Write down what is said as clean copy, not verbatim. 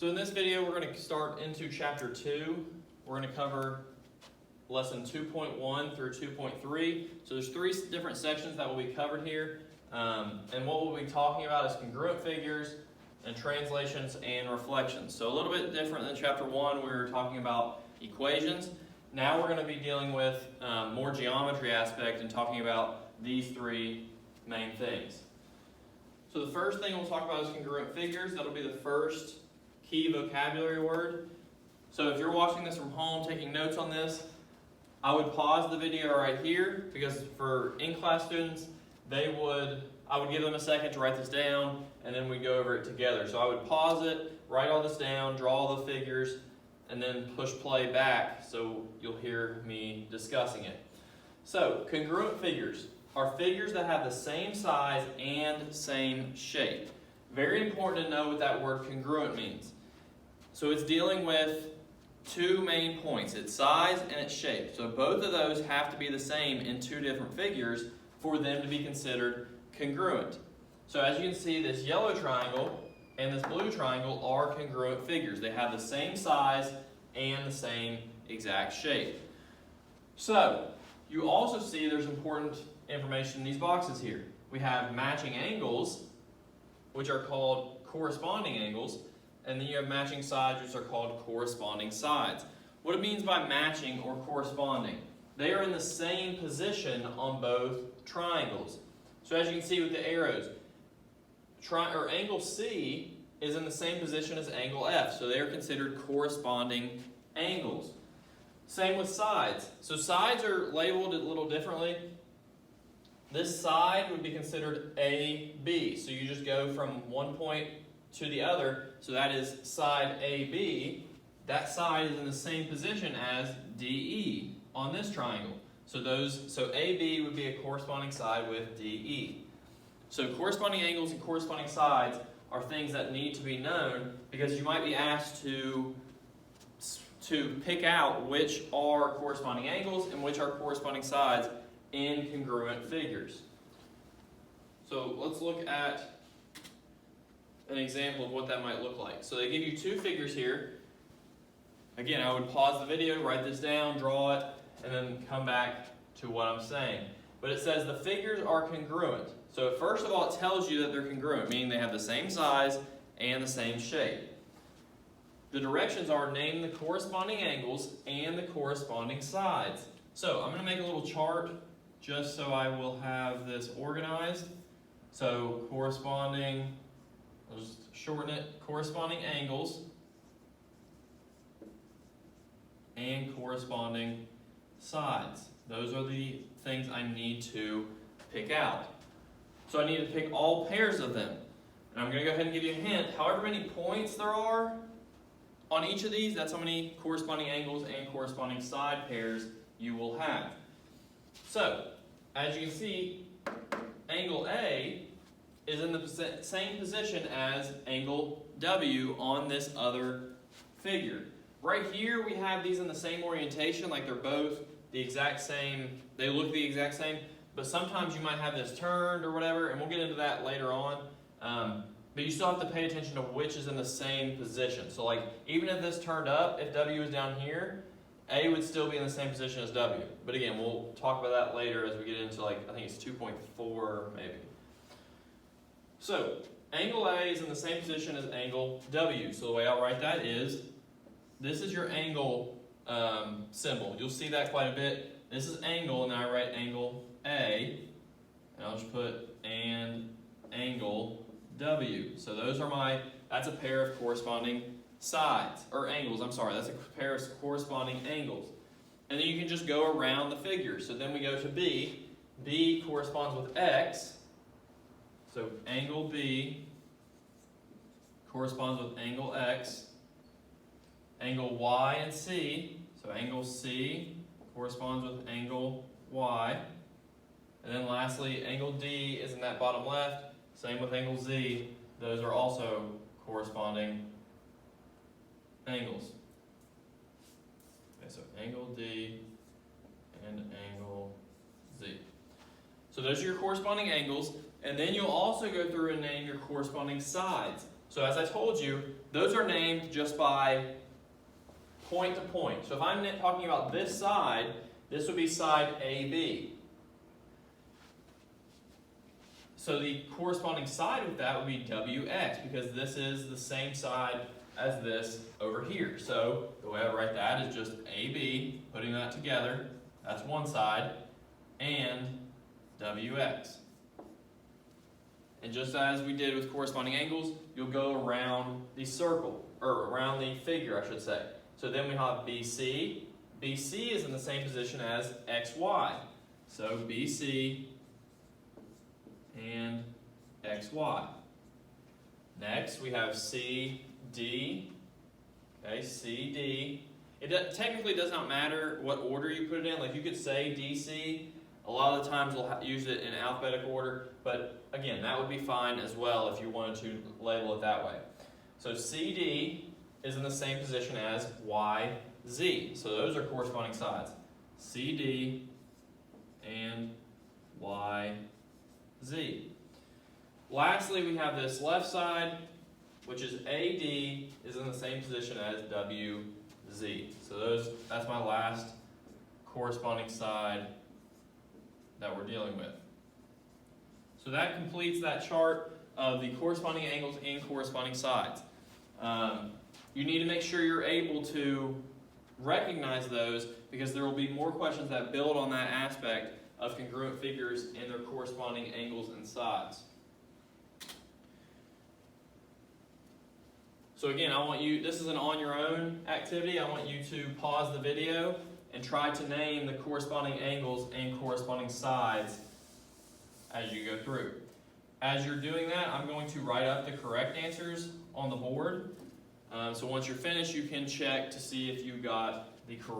So in this video, we're going to start into Chapter 2. We're going to cover Lesson 2.1 through 2.3. So there's three different sections that will be covered here. And what we'll be talking about is congruent figures and translations and reflections. So a little bit different than Chapter 1, we were talking about equations. Now we're going to be dealing with more geometry aspect and talking about these three main things. So the first thing we'll talk about is congruent figures. That'll be the first key vocabulary word. So if you're watching this from home, taking notes on this, I would pause the video right here because for in-class students, I would give them a second to write this down and then we'd go over it together. So I would pause it, write all this down, draw all the figures, and then push play back so you'll hear me discussing it. So congruent figures are figures that have the same size and same shape. Very important to know what that word congruent means. So it's dealing with two main points, its size and its shape. So both of those have to be the same in two different figures for them to be considered congruent. So as you can see, this yellow triangle and this blue triangle are congruent figures. They have the same size and the same exact shape. So you also see there's important information in these boxes here. We have matching angles, which are called corresponding angles, and then you have matching sides, which are called corresponding sides. What it means by matching or corresponding, they are in the same position on both triangles. So as you can see with the arrows, angle C is in the same position as angle F, so they are considered corresponding angles. Same with sides. So sides are labeled a little differently. This side would be considered AB, so you just go from one point to the other, so that is side AB. That side is in the same position as DE on this triangle. So AB would be a corresponding side with DE. So corresponding angles and corresponding sides are things that need to be known because you might be asked to pick out which are corresponding angles and which are corresponding sides in congruent figures. So let's look at an example of what that might look like. So they give you two figures here. Again, I would pause the video, write this down, draw it, and then come back to what I'm saying. But it says the figures are congruent. So first of all, it tells you that they're congruent, meaning they have the same size and the same shape. The directions are name the corresponding angles and the corresponding sides. So I'm going to make a little chart just so I will have this organized. So corresponding, I'll just shorten it, corresponding angles and corresponding sides. Those are the things I need to pick out. So I need to pick all pairs of them. And I'm going to go ahead and give you a hint. However many points there are on each of these, that's how many corresponding angles and corresponding side pairs you will have. So, as you can see, angle A is in the same position as angle W on this other figure. Right here we have these in the same orientation, like they're both the exact same, they look the exact same, but sometimes you might have this turned or whatever, and we'll get into that later on. But you still have to pay attention to which is in the same position. So like, even if this turned up, if W is down here, A would still be in the same position as W. But again, we'll talk about that later as we get into like, I think it's 2.4 maybe. So, angle A is in the same position as angle W. So the way I'll write that is, this is your angle symbol. You'll see that quite a bit. This is angle, and I write angle A, and I'll just put and angle W. So those are that's a pair of corresponding sides, or angles, I'm sorry, that's a pair of corresponding angles. And then you can just go around the figure. So then we go to B. B corresponds with X. So angle B corresponds with angle X. Angle Y and C, so angle C corresponds with angle Y. And then lastly, angle D is in that bottom left. Same with angle Z. Those are also corresponding angles. Okay, so angle D and angle Z. So those are your corresponding angles. And then you'll also go through and name your corresponding sides. So as I told you, those are named just by point to point. So if I'm talking about this side, this would be side AB. So the corresponding side with that would be WX, because this is the same side as this over here. So the way I write that is just AB, putting that together, that's one side, and WX. And just as we did with corresponding angles, you'll go around the circle, or around the figure, I should say. So then we have BC. BC is in the same position as XY. So BC and XY. Next, we have CD. Okay, CD. Technically does not matter what order you put it in. Like you could say DC. A lot of the times we'll use it in alphabetical order, but again, that would be fine as well if you wanted to label it that way. So CD is in the same position as YZ. So those are corresponding sides. CD and YZ. Lastly, we have this left side, which is AD, is in the same position as WZ. So that's my last corresponding side that we're dealing with. So that completes that chart of the corresponding angles and corresponding sides. You need to make sure you're able to recognize those, because there will be more questions that build on that aspect of congruent figures and their corresponding angles and sides. So again, this is an on your own activity. I want you to pause the video and try to name the corresponding angles and corresponding sides as you go through. As you're doing that, I'm going to write up the correct answers on the board. So once you're finished, you can check to see if you got the correct